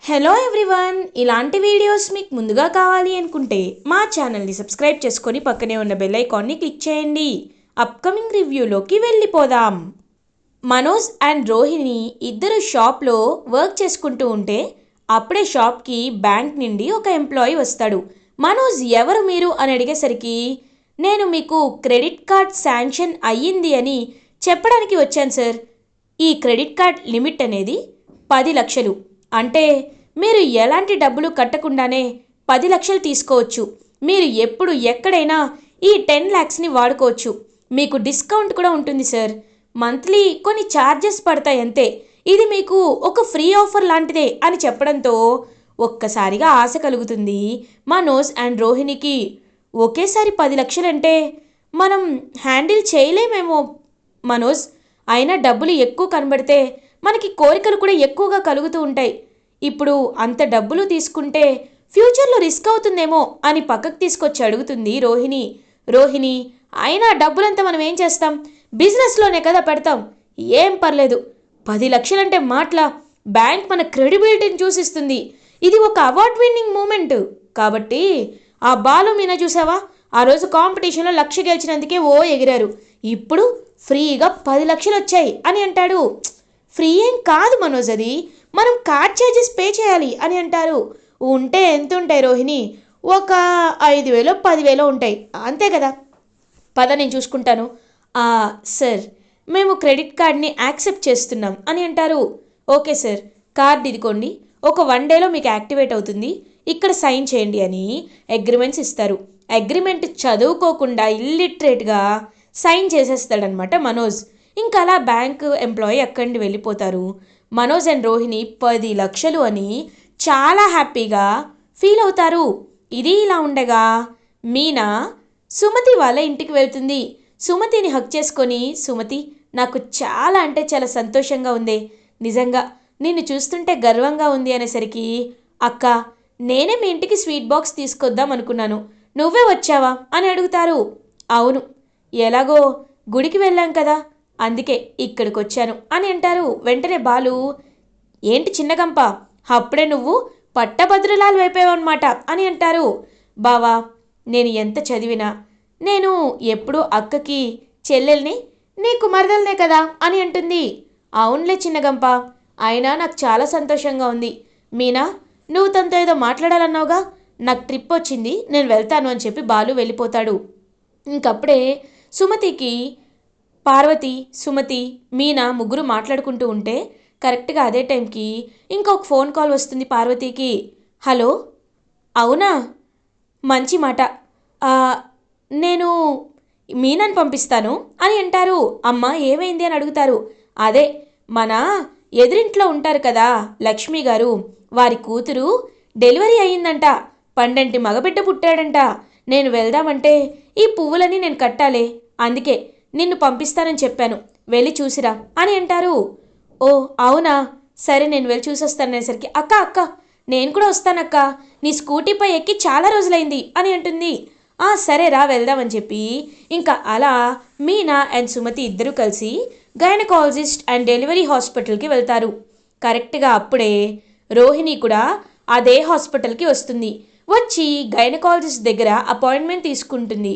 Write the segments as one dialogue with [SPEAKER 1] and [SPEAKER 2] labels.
[SPEAKER 1] Hello everyone, ఇలాంటి videos మీకు ముందుగా కావాలి అనుకుంటే మా ఛానల్ని సబ్స్క్రైబ్ చేసుకొని పక్కనే ఉన్న బెల్ ఐకాన్ని క్లిక్ చేయండి. అప్కమింగ్ రివ్యూలోకి వెళ్ళిపోదాం. మనోజ్ అండ్ రోహిణి ఇద్దరు షాప్లో వర్క్ చేసుకుంటూ ఉంటే అప్పుడే షాప్కి బ్యాంక్ నుండి ఒక ఎంప్లాయీ వస్తాడు. మనోజ్, ఎవరు మీరు అని అడిగేసరికి, నేను మీకు క్రెడిట్ కార్డ్ శాంక్షన్ అయ్యింది అని చెప్పడానికి వచ్చాను సార్. ఈ క్రెడిట్ కార్డ్ లిమిట్ అనేది 10 లక్షలు. అంటే మీరు ఎలాంటి డబ్బులు కట్టకుండానే 10 లక్షలు తీసుకోవచ్చు. మీరు ఎప్పుడు ఎక్కడైనా ఈ 10 lakhsని వాడుకోవచ్చు. మీకు డిస్కౌంట్ కూడా ఉంటుంది సార్. మంత్లీ కొన్ని ఛార్జెస్ పడతాయి అంతే. ఇది మీకు ఒక ఫ్రీ ఆఫర్ లాంటిదే అని చెప్పడంతో ఒక్కసారిగా ఆశ కలుగుతుంది మనోజ్ అండ్ రోహిణికి. ఒకేసారి 10 లక్షలంటే మనం హ్యాండిల్ చేయలేమేమో మనోజ్. అయినా డబ్బులు ఎక్కువ కనబడితే మనకి కోరికలు కూడా ఎక్కువగా కలుగుతూ ఉంటాయి. ఇప్పుడు అంత డబ్బులు తీసుకుంటే ఫ్యూచర్లో రిస్క్ అవుతుందేమో అని పక్కకు తీసుకొచ్చి అడుగుతుంది రోహిణి. రోహిణి, అయినా డబ్బులంతా మనం ఏం చేస్తాం? బిజినెస్లోనే కదా పెడతాం. ఏం పర్లేదు. 10 లక్షలంటే మాటలా? బ్యాంక్ మన క్రెడిబిలిటీని చూసిస్తుంది. ఇది ఒక అవార్డ్ విన్నింగ్ మూమెంట్ కాబట్టి. ఆ బాలు మీనా చూసావా? ఆ రోజు కాంపిటీషన్లో 1,00,000 గెలిచినందుకే ఓ ఎగిరారు. ఇప్పుడు ఫ్రీగా 10 లక్షలు వచ్చాయి అని అంటాడు. ఫ్రీ ఏం కాదు మనోజ్, అది మనం కార్డ్ ఛార్జెస్ పే చేయాలి అని అంటారు. ఉంటే ఎంత ఉంటాయి రోహిణి? ఒక 5,000 10,000 ఉంటాయి అంతే కదా. పద, నేను చూసుకుంటాను. సార్, మేము క్రెడిట్ కార్డ్ని యాక్సెప్ట్ చేస్తున్నాం అని అంటారు. ఓకే సార్, కార్డ్ ఇదికోండి. ఒక 1 డేలో మీకు యాక్టివేట్ అవుతుంది. ఇక్కడ సైన్ చేయండి అని అగ్రిమెంట్స్ ఇస్తారు. అగ్రిమెంట్ చదువుకోకుండా ఇల్లిటరేట్గా సైన్ చేసేస్తాడనమాట మనోజ్. ఇంకా అలా బ్యాంక్ ఎంప్లాయీ అక్కడి నుండి వెళ్ళిపోతారు. మనోజ్ అండ్ రోహిణి 10 లక్షలు అని చాలా హ్యాపీగా ఫీల్ అవుతారు. ఇది ఇలా ఉండగా మీనా సుమతి వాళ్ళ ఇంటికి వెళ్తుంది. సుమతిని హక్ చేసుకొని, సుమతి, నాకు చాలా అంటే చాలా సంతోషంగా ఉంది. నిజంగా నిన్ను చూస్తుంటే గర్వంగా ఉంది అనేసరికి, అక్క, నేనే మీ ఇంటికి స్వీట్ బాక్స్ తీసుకొద్దాం అనుకున్నాను, నువ్వే వచ్చావా అని అడుగుతారు. అవును, ఎలాగో గుడికి వెళ్ళాం కదా, అందుకే ఇక్కడికి వచ్చాను అని అంటారు. వెంటనే బాలు, ఏంటి చిన్నగంప, అప్పుడే నువ్వు పట్టభద్రులాలు అయిపోయావన్నమాట అని అంటారు. బావా, నేను ఎంత చదివినా నేను ఎప్పుడూ అక్కకి చెల్లెల్ని, నీకు మరదలనే కదా అని అంటుంది. అవునులే చిన్నగంప, అయినా నాకు చాలా సంతోషంగా ఉంది. మీనా, నువ్వు తనతో ఏదో మాట్లాడాలన్నావుగా, నాకు ట్రిప్ వచ్చింది, నేను వెళ్తాను అని చెప్పి బాలు వెళ్ళిపోతాడు. ఇంకప్పుడే సుమతికి పార్వతి, సుమతి, మీనా ముగ్గురు మాట్లాడుకుంటూ ఉంటే కరెక్ట్గా అదే టైంకి ఇంకొక ఫోన్ కాల్ వస్తుంది పార్వతికి. హలో, అవునా, మంచి మాట. నేను మీనాని పంపిస్తాను అని అంటారు. అమ్మ, ఏమైంది అని అడుగుతారు. అదే, మన ఎదురింట్లో ఉంటారు కదా లక్ష్మి గారు, వారి కూతురు డెలివరీ అయ్యిందంట. పండంటి మగబిడ్డ పుట్టాడంట. నేను వెళ్దామంటే ఈ పువ్వులని నేను కట్టాలే, అందుకే నిన్ను పంపిస్తానని చెప్పాను, వెళ్ళి చూసిరా అని అంటారు. ఓ అవునా, సరే నేను వెళ్ళి చూసొస్తాను అనేసరికి, అక్క అక్క, నేను కూడా వస్తానక్క, నీ స్కూటీపై ఎక్కి చాలా రోజులైంది అని అంటుంది. సరే రా వెళ్దామని చెప్పి ఇంకా అలా మీనా అండ్ సుమతి ఇద్దరూ కలిసి గైనకాలజిస్ట్ అండ్ డెలివరీ హాస్పిటల్కి వెళ్తారు. కరెక్ట్గా అప్పుడే రోహిణి కూడా అదే హాస్పిటల్కి వస్తుంది. వచ్చి గైనకాలజిస్ట్ దగ్గర అపాయింట్మెంట్ తీసుకుంటుంది.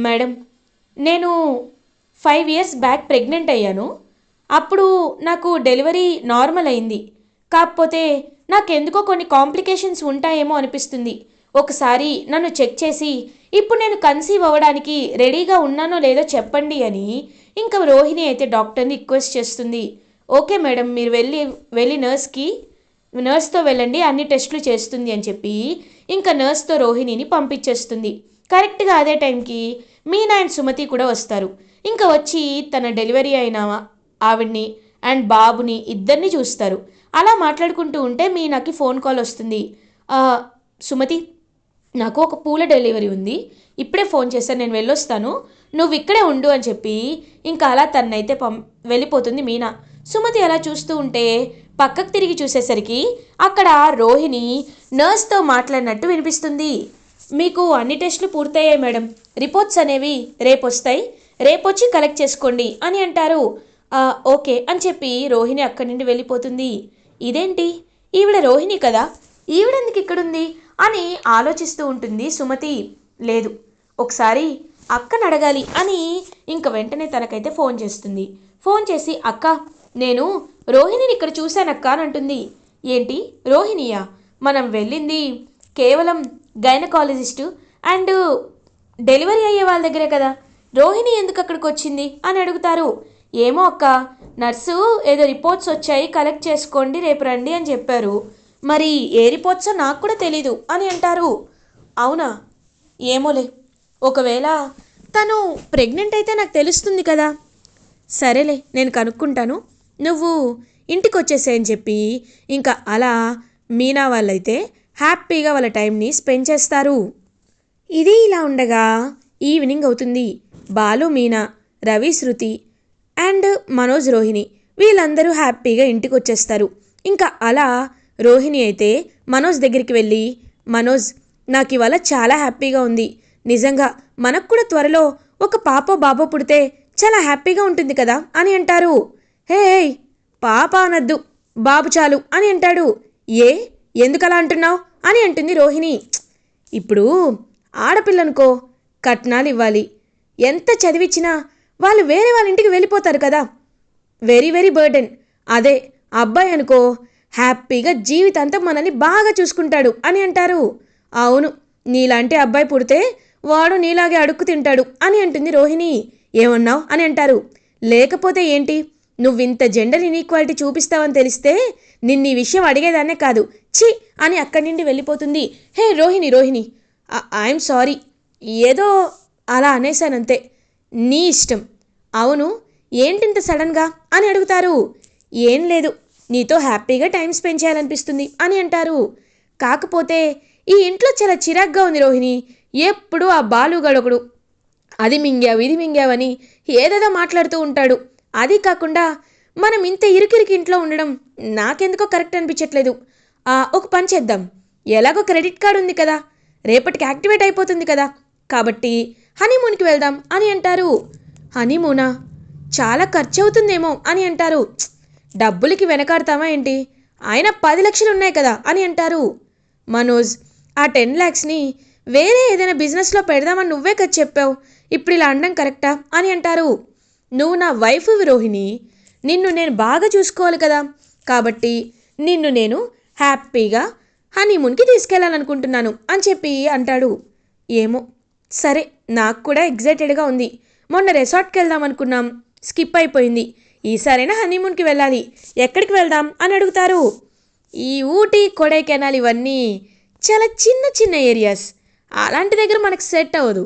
[SPEAKER 1] మేడం, నేను 5 years బ్యాక్ ప్రెగ్నెంట్ అయ్యాను. అప్పుడు నాకు డెలివరీ నార్మల్ అయింది. కాకపోతే నాకెందుకో కొన్ని కాంప్లికేషన్స్ ఉంటాయేమో అనిపిస్తుంది. ఒకసారి నన్ను చెక్ చేసి ఇప్పుడు నేను కన్సీవ్ అవ్వడానికి రెడీగా ఉన్నానో లేదో చెప్పండి అని ఇంకా రోహిణి అయితే డాక్టర్ని రిక్వెస్ట్ చేస్తుంది. ఓకే మేడం, మీరు వెళ్ళి నర్స్తో వెళ్ళండి, అన్ని టెస్టులు చేస్తుంది అని చెప్పి ఇంకా నర్స్తో రోహిణిని పంపించేస్తుంది. కరెక్ట్గా అదే టైంకి మీనా అండ్ సుమతి కూడా వస్తారు. ఇంకా వచ్చి తన డెలివరీ అయిన ఆవిడ్ని అండ్ బాబుని ఇద్దరిని చూస్తారు. అలా మాట్లాడుకుంటూ ఉంటే మీనాకి ఫోన్ కాల్ వస్తుంది. సుమతి, నాకు ఒక పూల డెలివరీ ఉంది, ఇప్పుడే ఫోన్ చేశాను, నేను వెళ్ళొస్తాను, నువ్వు ఇక్కడే ఉండు అని చెప్పి ఇంకా అలా తన్నైతే వెళ్ళిపోతుంది మీనా. సుమతి అలా చూస్తూ ఉంటే పక్కకు తిరిగి చూసేసరికి అక్కడ రోహిణి నర్స్తో మాట్లాడినట్టు వినిపిస్తుంది. మీకు అన్ని టెస్టులు పూర్తయ్యాయి మేడం, రిపోర్ట్స్ అనేవి రేపు వస్తాయి, రేపొచ్చి కలెక్ట్ చేసుకోండి అని అంటారు. ఓకే అని చెప్పి రోహిణి అక్కడి నుండి వెళ్ళిపోతుంది. ఇదేంటి, ఈవిడ రోహిణి కదా, ఈవిడెందుకు ఇక్కడుంది అని ఆలోచిస్తూ ఉంటుంది సుమతి. లేదు, ఒకసారి అక్కను అడగాలి అని ఇంక వెంటనే తనకైతే ఫోన్ చేస్తుంది. ఫోన్ చేసి అక్క, నేను రోహిణిని ఇక్కడ చూశానక్క అని అంటుంది. ఏంటి రోహిణియా? మనం వెళ్ళింది కేవలం గైనకాలజిస్టు అండ్ డెలివరీ అయ్యే వాళ్ళ దగ్గరే కదా, రోహిణి ఎందుకు అక్కడికి వచ్చింది అని అడుగుతారు. ఏమో అక్క, నర్సు ఏదో రిపోర్ట్స్ వచ్చాయి, కలెక్ట్ చేసుకోండి, రేపు రండి అని చెప్పారు. మరి ఏ రిపోర్ట్సో నాకు కూడా తెలీదు అని అంటారు. అవునా, ఏమోలే, ఒకవేళ తను ప్రెగ్నెంట్ అయితే నాకు తెలుస్తుంది కదా. సరేలే, నేను కనుక్కుంటాను, నువ్వు ఇంటికి వచ్చేసేయని చెప్పి ఇంకా అలా మీనా వాళ్ళైతే హ్యాపీగా వాళ్ళ టైంని స్పెండ్ చేస్తారు. ఇది ఇలా ఉండగా ఈవినింగ్ అవుతుంది. బాలు, మీనా, రవి, శృతి అండ్ మనోజ్, రోహిణి వీళ్ళందరూ హ్యాపీగా ఇంటికి వచ్చేస్తారు. ఇంకా అలా రోహిణి అయితే మనోజ్ దగ్గరికి వెళ్ళి, మనోజ్, నాకు ఇవాళ చాలా హ్యాపీగా ఉంది, నిజంగా మనకు కూడా త్వరలో ఒక పాపో బాబో పుడితే చాలా హ్యాపీగా ఉంటుంది కదా అని అంటారు. హే, పాప అనద్దు, బాబు చాలు అని అంటాడు. ఏ, ఎందుకలా అంటున్నావు అని అంటుంది రోహిణి. ఇప్పుడు ఆడపిల్లనుకో, కట్నాలు ఇవ్వాలి, ఎంత చదివిచ్చినా వాళ్ళు వేరే వాళ్ళ ఇంటికి వెళ్ళిపోతారు కదా, వెరీ వెరీ బర్డెన్. అదే అబ్బాయి అనుకో, హ్యాపీగా జీవితాంతం మనల్ని బాగా చూసుకుంటాడు అని అంటారు. అవును, నీలాంటి అబ్బాయి పుడితే వాడు నీలాగే అడుక్కు తింటాడు అని అంటుంది రోహిణి. ఏమన్నావు అని అంటారు. లేకపోతే ఏంటి, నువ్వింత జెండర్ ఇన్ఈక్వాలిటీ చూపిస్తావని తెలిస్తే నిన్న ఈ విషయం అడిగేదాన్నే కాదు, ఛీ అని అక్కడి నుండి వెళ్ళిపోతుంది. హే రోహిణి, రోహిణి, ఐఎమ్ సారీ, ఏదో అలా అనేసానంతే, నీ ఇష్టం. అవును, ఏంటింత సడన్గా అని అడుగుతారు. ఏం లేదు, నీతో హ్యాపీగా టైం స్పెండ్ చేయాలనిపిస్తుంది అని అంటారు. కాకపోతే ఈ ఇంట్లో చాలా చిరాగ్గా ఉంది రోహిణి, ఎప్పుడు ఆ బాలుగడొకడు అది మింగావు ఇది మింగావని ఏదేదో మాట్లాడుతూ ఉంటాడు. అది కాకుండా మనం ఇంత ఇరుకిరికి ఇంట్లో ఉండడం నాకెందుకో కరెక్ట్ అనిపించట్లేదు. ఒక పని చేద్దాం, ఎలాగో క్రెడిట్ కార్డు ఉంది కదా, రేపటికి యాక్టివేట్ అయిపోతుంది కదా, కాబట్టి హనీమూన్కి వెళ్దాం అని అంటారు. హనీమూనా? చాలా ఖర్చు అవుతుందేమో అని అంటారు. డబ్బులకి వెనకాడతామా ఏంటి, ఆయన 10 లక్షలు ఉన్నాయి కదా అని అంటారు. మనోజ్, ఆ 10 lakhsని వేరే ఏదైనా బిజినెస్లో పెడదామని నువ్వే కదా చెప్పావు, ఇప్పుడు ఇలా అనడం కరెక్టా అని అంటారు. నువ్వు నా వైఫ్ రోహిణి, నిన్ను నేను బాగా చూసుకోవాలి కదా, కాబట్టి నిన్ను నేను హ్యాపీగా హనీమూన్కి తీసుకెళ్ళాలనుకుంటున్నాను అని చెప్పి అంటాడు. ఏమో, సరే, నాకు కూడా ఎగ్జైటెడ్గా ఉంది. మొన్న రిసార్ట్కి వెళ్దాం అనుకున్నాం, స్కిప్ అయిపోయింది. ఈసారైనా హనీమూన్కి వెళ్ళాలి, ఎక్కడికి వెళ్దాం అని అడుగుతారు. ఈ ఊటీ, కొడైకెనాల్ ఇవన్నీ చాలా చిన్న చిన్న ఏరియాస్, అలాంటి దగ్గర మనకు సెట్ అవ్వదు.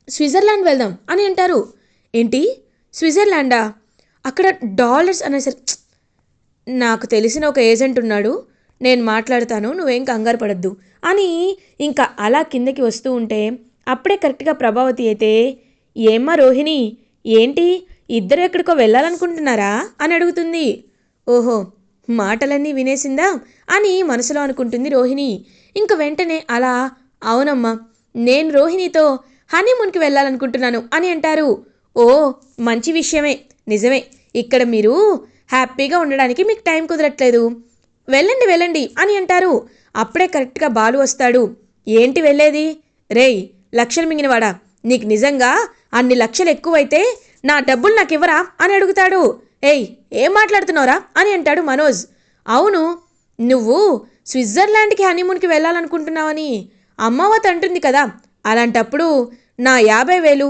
[SPEAKER 1] స్విట్జర్లాండ్ వెళ్దాం అని అంటారు. ఏంటి, స్విట్జర్లాండా? అక్కడ డాలర్స్ అనేసరికి, నాకు తెలిసిన ఒక ఏజెంట్ ఉన్నాడు, నేను మాట్లాడతాను, నువ్వేం కంగారు పడద్దు అని ఇంకా అలా కిందకి వస్తూ ఉంటే అప్పుడే కరెక్ట్గా ప్రభావతి అయితే, ఏమ్మా రోహిణి, ఏంటి ఇద్దరు ఎక్కడికో వెళ్ళాలనుకుంటున్నారా అని అడుగుతుంది. ఓహో, మాటలన్నీ వినేసిందా అని మనసులో అనుకుంటుంది రోహిణి. ఇంక వెంటనే అలా, అవునమ్మా, నేను రోహిణితో హనీమూన్కి వెళ్ళాలనుకుంటున్నాను అని అంటారు. ఓ, మంచి విషయమే, నిజమే, ఇక్కడ మీరు హ్యాపీగా ఉండడానికి మీకు టైం కుదరట్లేదు, వెళ్ళండి వెళ్ళండి అని అంటారు. అప్పుడే కరెక్ట్గా బాలు వస్తాడు. ఏంటి వెళ్ళేది, రేయ్ లక్షలు మింగినవాడా, నీకు నిజంగా అన్ని లక్షలు ఎక్కువైతే నా డబ్బులు నాకు ఇవ్వరా అని అడుగుతాడు. ఏయ్, ఏం మాట్లాడుతున్నావురా అని అంటాడు మనోజ్. అవును, నువ్వు స్విట్జర్లాండ్కి హనీమూన్కి వెళ్ళాలనుకుంటున్నావని అమ్మవత అంటుంది కదా, అలాంటప్పుడు నా 50,000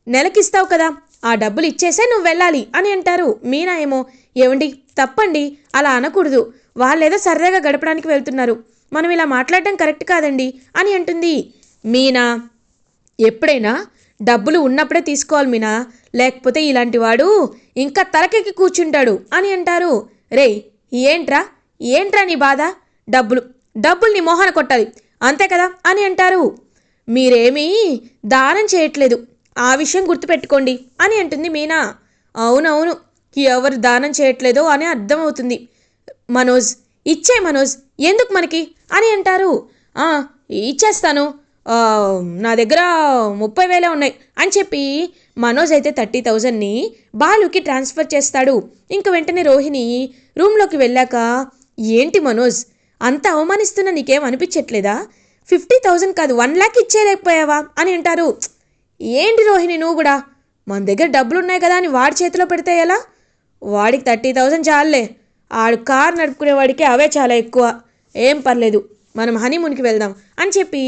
[SPEAKER 1] నెలకిస్తావు కదా, ఆ డబ్బులు ఇచ్చేసే నువ్వు వెళ్ళాలి అని అంటారు. మీనా ఏమో, ఏమండి తప్పండి, అలా అనకూడదు, వాళ్ళేదో సరదాగా గడపడానికి వెళ్తున్నారు, మనం ఇలా మాట్లాడటం కరెక్ట్ కాదండి అని అంటుంది. మీనా, ఎప్పుడైనా డబ్బులు ఉన్నప్పుడే తీసుకోవాలి మీనా, లేకపోతే ఇలాంటి వాడు ఇంకా తలకెక్కి కూర్చుంటాడు అని అంటారు. రేయ్, ఏంట్రా ఏంట్రా నీ బాధ, డబ్బులు నీ మొహాన కొట్టాలి అంతే కదా అని అంటారు. మీరేమీ దానం చేయట్లేదు, ఆ విషయం గుర్తుపెట్టుకోండి అని అంటుంది మీనా. అవునవును, ఎవరు దానం చేయట్లేదో అని అర్థమవుతుంది. మనోజ్, ఇచ్చే మనోజ్, ఎందుకు మనకి అని అంటారు. ఇచ్చేస్తాను, నా దగ్గర 30,000 ఉన్నాయి అని చెప్పి మనోజ్ అయితే 30,000ని బాలుకి ట్రాన్స్ఫర్ చేస్తాడు. ఇంక వెంటనే రోహిణి రూమ్లోకి వెళ్ళాక, ఏంటి మనోజ్ అంత అవమానిస్తున్న నీకేం అనిపించట్లేదా? 50,000 కాదు 1,00,000 ఇచ్చేయలేకపోయావా అని అంటారు. ఏంటి రోహిణి నువ్వు కూడా, మన దగ్గర డబ్బులున్నాయి కదా అని వాడి చేతిలో పెడితే ఎలా? వాడికి 30,000 చాలులే, ఆడు కారు నడుపుకునేవాడికి అవే చాలా ఎక్కువ, ఏం పర్లేదు, మనం హనీమూన్కి వెళ్దాం అని చెప్పి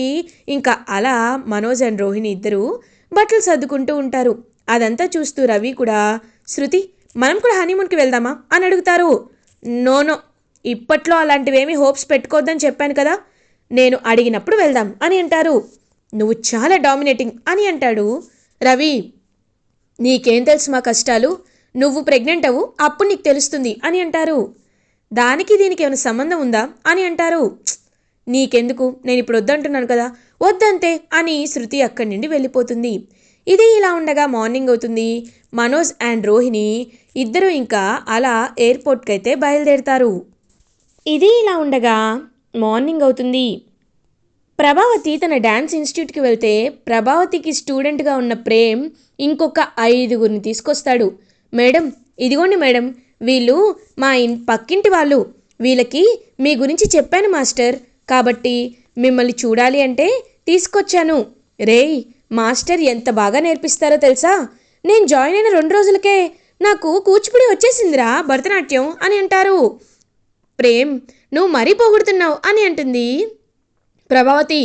[SPEAKER 1] ఇంకా అలా మనోజ్ అండ్ రోహిణి ఇద్దరు బట్టలు సర్దుకుంటూ ఉంటారు. అదంతా చూస్తూ రవి కూడా, శృతి మనం కూడా హనీమూన్కి వెళ్దామా అని అడుగుతారు. నో, ఇప్పట్లో అలాంటివేమీ హోప్స్ పెట్టుకోవద్దని చెప్పాను కదా, నేను అడిగినప్పుడు వెళ్దాం అని అంటారు. నువ్వు చాలా డామినేటింగ్ అని అంటాడు రవి. నీకేం తెలుసు మా కష్టాలు, నువ్వు ప్రెగ్నెంట్ అవ్వు అప్పుడు నీకు తెలుస్తుంది అని అంటారు. దానికి దీనికి ఏమైనా సంబంధం ఉందా అని అంటారు. నీకెందుకు, నేను ఇప్పుడు వద్దంటున్నాను కదా, వద్దంతే అని శృతి అక్కడి నుండి వెళ్ళిపోతుంది. ఇది ఇలా ఉండగా మార్నింగ్ అవుతుంది. మనోజ్ అండ్ రోహిణి ఇద్దరు ఇంకా అలా ఎయిర్పోర్ట్కి అయితే బయలుదేరుతారు. ఇది ఇలా ఉండగా మార్నింగ్ అవుతుంది. ప్రభావతి తన డ్యాన్స్ ఇన్స్టిట్యూట్కి వెళ్తే ప్రభావతికి స్టూడెంట్గా ఉన్న ప్రేమ్ ఇంకొక 5గురిని తీసుకొస్తాడు. మేడం ఇదిగోండి మేడం, వీళ్ళు మా పక్కింటి వాళ్ళు, వీళ్ళకి మీ గురించి చెప్పాను మాస్టర్, కాబట్టి మిమ్మల్ని చూడాలి అంటే తీసుకొచ్చాను. రేయ్ మాస్టర్ ఎంత బాగా నేర్పిస్తారో తెలుసా, నేను జాయిన్ అయిన 2 రోజులకే నాకు కూచిపూడి వచ్చేసిందిరా, భరతనాట్యం అని అంటారు. ప్రేమ్ నువ్వు మరీ పొగుడుతున్నావు అని అంటుంది ప్రభావతి.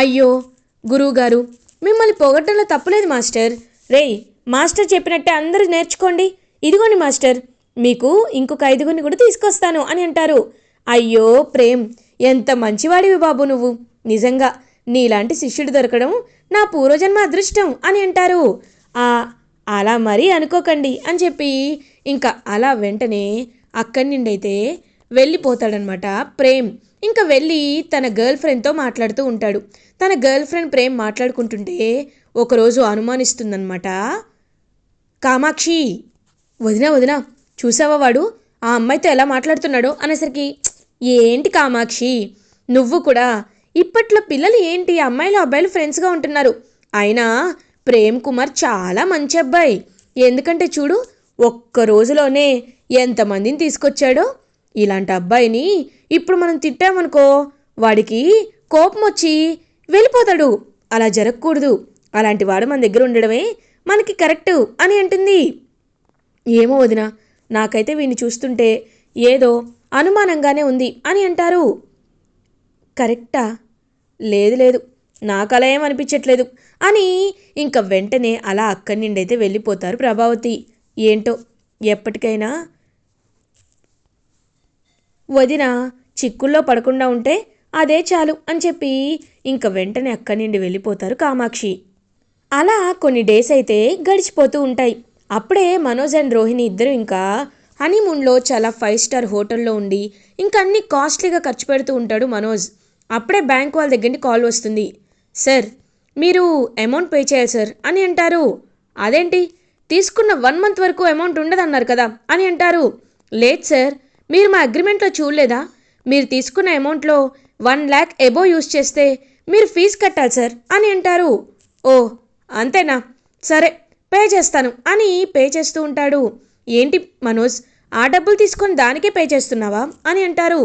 [SPEAKER 1] అయ్యో గురువుగారు, మిమ్మల్ని పొగడ్డంలో తప్పులేదు మాస్టర్. రేయ్ మాస్టర్ చెప్పినట్టే అందరూ నేర్చుకోండి, ఇదిగోండి మాస్టర్, మీకు ఇంకొక 5గురిని కూడా తీసుకొస్తాను అని అంటారు. అయ్యో ప్రేమ్, ఎంత మంచివాడివి బాబు నువ్వు, నిజంగా నీలాంటి శిష్యుడు దొరకడం నా పూర్వజన్మ అదృష్టం అని అంటారు. అలా మరీ అనుకోకండి అని చెప్పి ఇంకా అలా వెంటనే అక్కడి నుండి అయితే వెళ్ళిపోతాడనమాట ప్రేమ్. ఇంకా వెళ్ళి తన గర్ల్ ఫ్రెండ్తో మాట్లాడుతూ ఉంటాడు. తన గర్ల్ ఫ్రెండ్ ప్రేమ్ మాట్లాడుకుంటుంటే ఒకరోజు అనుమానిస్తుందన్నమాట కామాక్షి. వదినా చూసావా వాడు ఆ అమ్మాయితో ఎలా మాట్లాడుతున్నాడో అనేసరికి, ఏంటి కామాక్షి నువ్వు కూడా, ఇప్పట్లో పిల్లలు ఏంటి అమ్మాయిలు అబ్బాయిలు ఫ్రెండ్స్గా ఉంటున్నారు, అయినా ప్రేమ్ కుమార్ చాలా మంచి అబ్బాయి, ఎందుకంటే చూడు ఒక్క రోజులోనే ఎంతమందిని తీసుకొచ్చాడో. ఇలాంటి అబ్బాయిని ఇప్పుడు మనం తిట్టామనుకో వాడికి కోపం వచ్చి వెళ్ళిపోతాడు, అలా జరగకూడదు, అలాంటి వాడు మన దగ్గర ఉండడమే మనకి కరెక్టు అని అంటుంది. ఏమో వదినా, నాకైతే వీడిని చూస్తుంటే ఏదో అనుమానంగానే ఉంది అని అంటారు. కరెక్టా? లేదు నాకు అలా ఏం అనిపించట్లేదు అని ఇంకా వెంటనే అలా అక్కడి నుండి అయితే వెళ్ళిపోతారు ప్రభావతి. ఏంటో ఎప్పటికైనా వదిన చిక్కుల్లో పడకుండా ఉంటే అదే చాలు అని చెప్పి ఇంకా వెంటనే అక్కడి నుండి వెళ్ళిపోతారు కామాక్షి. అలా కొన్ని డేస్ అయితే గడిచిపోతూ ఉంటాయి. అప్పుడే మనోజ్ అండ్ రోహిణి ఇద్దరు ఇంకా హనీమూన్లో చాలా 5 స్టార్ హోటల్లో ఉండి ఇంకా అన్ని కాస్ట్లీగా ఖర్చు పెడుతూ ఉంటాడు మనోజ్. అప్పుడే బ్యాంక్ వాళ్ళ దగ్గర నుంచి కాల్ వస్తుంది. సార్ మీరు అమౌంట్ పే చేయాలి సార్ అని అంటారు. అదేంటి, తీసుకున్న 1 మంత్ వరకు అమౌంట్ ఉండదన్నారు కదా అని అంటారు. లేదు సార్, మీరు మా అగ్రిమెంట్లో చూడలేదా, మీరు తీసుకున్న అమౌంట్లో 1,00,000 ఎబో యూస్ చేస్తే మీరు ఫీజు కట్టాలి సార్ అని అంటారు. ఓ అంతేనా, సరే పే చేస్తాను అని పే చేస్తూ ఉంటాడు. ఏంటి మనోజ్, ఆ డబ్బులు తీసుకొని దానికే పే చేస్తున్నావా అని అంటారు.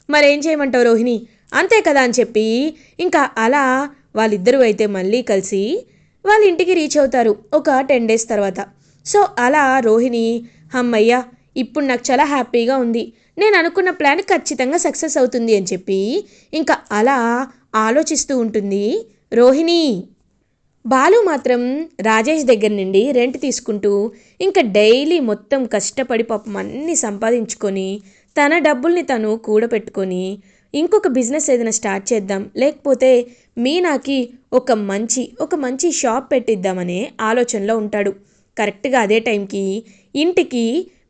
[SPEAKER 1] మరేం చేయమంటావు రోహిణి, అంతే కదా అని చెప్పి ఇంకా అలా వాళ్ళిద్దరూ అయితే మళ్ళీ కలిసి వాళ్ళ ఇంటికి రీచ్ అవుతారు ఒక 10 డేస్ తర్వాత. సో అలా రోహిణి, అమ్మయ్య ఇప్పుడు నాకు చాలా హ్యాపీగా ఉంది, నేను అనుకున్న ప్లాన్ ఖచ్చితంగా సక్సెస్ అవుతుంది అని చెప్పి ఇంకా అలా ఆలోచిస్తూ ఉంటుంది రోహిణి. బాలు మాత్రం రాజేష్ దగ్గర నుండి రెంట్ తీసుకుంటూ ఇంకా డైలీ మొత్తం కష్టపడి పాపం అన్నీ సంపాదించుకొని తన డబ్బుల్ని తను కూడబెట్టుకొని ఇంకొక బిజినెస్ ఏదైనా స్టార్ట్ చేద్దాం, లేకపోతే మీనాకి ఒక మంచి షాప్ పెట్టిద్దామనే ఆలోచనలో ఉంటాడు. కరెక్ట్గా అదే టైంకి ఇంటికి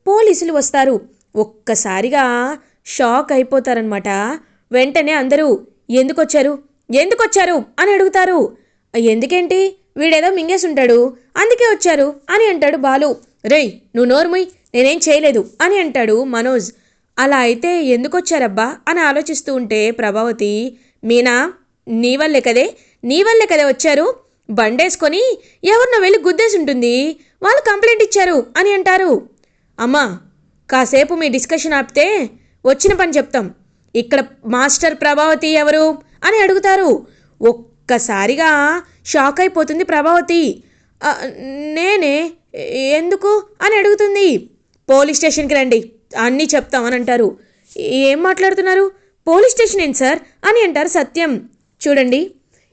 [SPEAKER 1] పోలీసులు వస్తారు. ఒక్కసారిగా షాక్ అయిపోతారనమాట. వెంటనే అందరూ ఎందుకొచ్చారు అని అడుగుతారు. ఎందుకేంటి, వీడేదో మింగేసి ఉంటాడు అందుకే వచ్చారు అని అంటాడు బాలు. రేయ్ నువ్వు నోర్ముయ్, నేనేం చేయలేదు అని అంటాడు మనోజ్. అలా అయితే ఎందుకొచ్చారబ్బా అని ఆలోచిస్తూ ఉంటే ప్రభావతి, మీనా నీ వల్లే కదే నీ వల్లే కదా వచ్చారు, బండేసుకొని ఎవరినో వెళ్ళి గుద్దేసి ఉంటుంది, వాళ్ళు కంప్లైంట్ ఇచ్చారు అని అంటారు. అమ్మా కాసేపు మీ డిస్కషన్ ఆపితే వచ్చిన పని చెప్తాం. ఇక్కడ మాస్టర్ ప్రభావతి ఎవరు అని అడుగుతారు. ఒక్కసారిగా షాక్ అయిపోతుంది ప్రభావతి. నేనే, ఎందుకు అని అడుగుతుంది. పోలీస్ స్టేషన్కి రండి, అన్నీ చెప్తాం అని అంటారు. ఏం మాట్లాడుతున్నారు, పోలీస్ స్టేషన్ ఏంటి సార్ అని అంటారు సత్యం. చూడండి,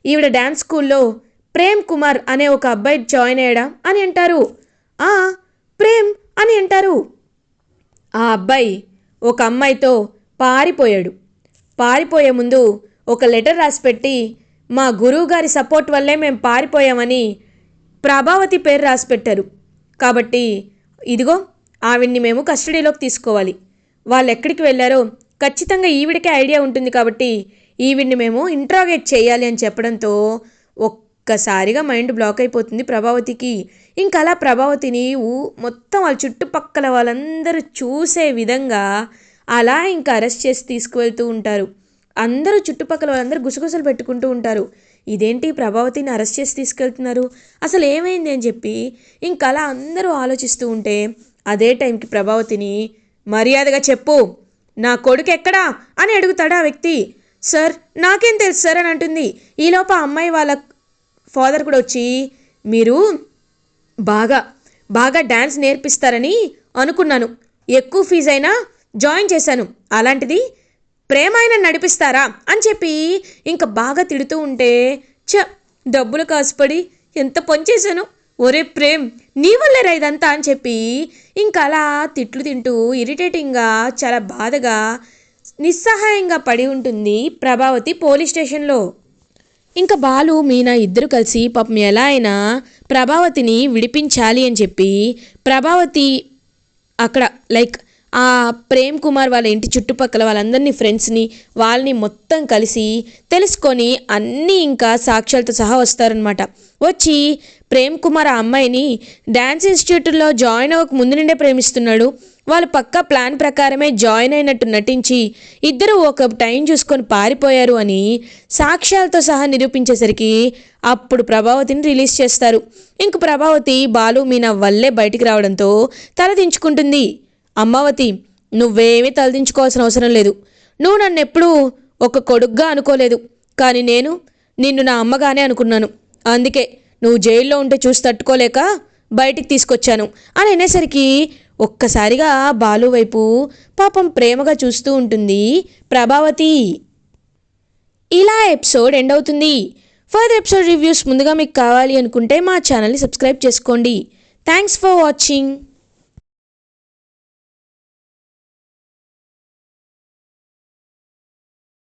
[SPEAKER 1] ఈవిడ డ్యాన్స్ స్కూల్లో ప్రేమ్ కుమార్ అనే ఒక అబ్బాయి జాయిన్ అయ్యాడా అని అంటారు. ప్రేమ్ అని అంటారు. ఆ అబ్బాయి ఒక అమ్మాయితో పారిపోయాడు. పారిపోయే ముందు ఒక లెటర్ రాసిపెట్టి మా గురువుగారి సపోర్ట్ వల్లే మేము పారిపోయామని ప్రభావతి పేరు రాసిపెట్టారు. కాబట్టి ఇదిగో ఆవిడ్ని మేము కస్టడీలోకి తీసుకోవాలి. వాళ్ళు ఎక్కడికి వెళ్ళారో ఖచ్చితంగా ఈవిడికే ఐడియా ఉంటుంది, కాబట్టి ఈవిడ్ని మేము ఇంట్రాగేట్ చేయాలి అని చెప్పడంతో ఒక్కసారిగా మైండ్ బ్లాక్ అయిపోతుంది ప్రభావతికి. ఇంకా అలా ప్రభావతిని మొత్తం వాళ్ళ చుట్టుపక్కల వాళ్ళందరూ చూసే విధంగా అలా ఇంకా అరెస్ట్ చేసి తీసుకువెళ్తూ ఉంటారు. అందరూ చుట్టుపక్కల వాళ్ళందరూ గుసగుసలు పెట్టుకుంటూ ఉంటారు. ఇదేంటి ప్రభావతిని అరెస్ట్ చేసి తీసుకెళ్తున్నారు, అసలు ఏమైంది అని చెప్పి ఇంకా అలా అందరూ ఆలోచిస్తూ ఉంటే అదే టైంకి ప్రభావతిని మర్యాదగా చెప్పు, నా కొడుకు ఎక్కడా అని అడుగుతాడు ఆ వ్యక్తి. సార్ నాకేం తెలుసు సార్ అని అంటుంది. ఈలోపు ఆ అమ్మాయి వాళ్ళ ఫాదర్ కూడా వచ్చి మీరు బాగా బాగా డ్యాన్స్ నేర్పిస్తారని అనుకున్నాను, ఎక్కువ ఫీజు అయినా జాయిన్ చేశాను, అలాంటిది ప్రేమ అయినా నడిపిస్తారా అని చెప్పి ఇంకా బాగా తిడుతూ ఉంటే డబ్బులు కాసుపడి ఎంత పనిచేశాను, ఒరే ప్రేమ్ నీ వల్లేరా ఇదంతా అని చెప్పి ఇంకా అలా తిట్లు తింటూ ఇరిటేటింగ్గా చాలా బాధగా నిస్సహాయంగా పడి ఉంటుంది ప్రభావతి పోలీస్ స్టేషన్లో. ఇంకా బాలు మీనా ఇద్దరు కలిసి పాపం ఎలా అయినా ప్రభావతిని విడిపించాలి అని చెప్పి ప్రభావతి అక్కడ లైక్ ఆ ప్రేమ్ కుమార్ వాళ్ళ ఇంటి చుట్టుపక్కల వాళ్ళందరినీ ఫ్రెండ్స్ని వాళ్ళని మొత్తం కలిసి తెలుసుకొని అన్నీ ఇంకా సాక్ష్యాలతో సహా వస్తారనమాట. వచ్చి ప్రేమ్ కుమార్ ఆ అమ్మాయిని డ్యాన్స్ ఇన్స్టిట్యూట్లో జాయిన్ అవ్వక ముందు నుండే ప్రేమిస్తున్నాడు, వాళ్ళు పక్కా ప్లాన్ ప్రకారమే జాయిన్ అయినట్టు నటించి ఇద్దరు ఒక టైం చూసుకొని పారిపోయారు అని సాక్ష్యాలతో సహా నిరూపించేసరికి అప్పుడు ప్రభావతిని రిలీజ్ చేస్తారు. ఇంక ప్రభావతి బాలు మీనా వల్లే బయటికి రావడంతో తలదించుకుంటుంది. అమ్మావతి నువ్వేమీ తలదించుకోవాల్సిన అవసరం లేదు, నువ్వు నన్ను ఎప్పుడూ ఒక కొడుగ్గా అనుకోలేదు, కానీ నేను నిన్ను నా అమ్మగానే అనుకున్నాను, అందుకే నువ్వు జైల్లో ఉంటే చూసి తట్టుకోలేక బయటికి తీసుకొచ్చాను అని అనేసరికి ఒక్కసారిగా బాలు వైపు పాపం ప్రేమగా చూస్తూ ఉంటుంది ప్రభావతి. ఇలా ఎపిసోడ్ ఎండ్ అవుతుంది. ఫర్దర్ ఎపిసోడ్ రివ్యూస్ ముందుగా మీకు కావాలి అనుకుంటే మా ఛానల్ని సబ్స్క్రైబ్ చేసుకోండి. Thanks for watching.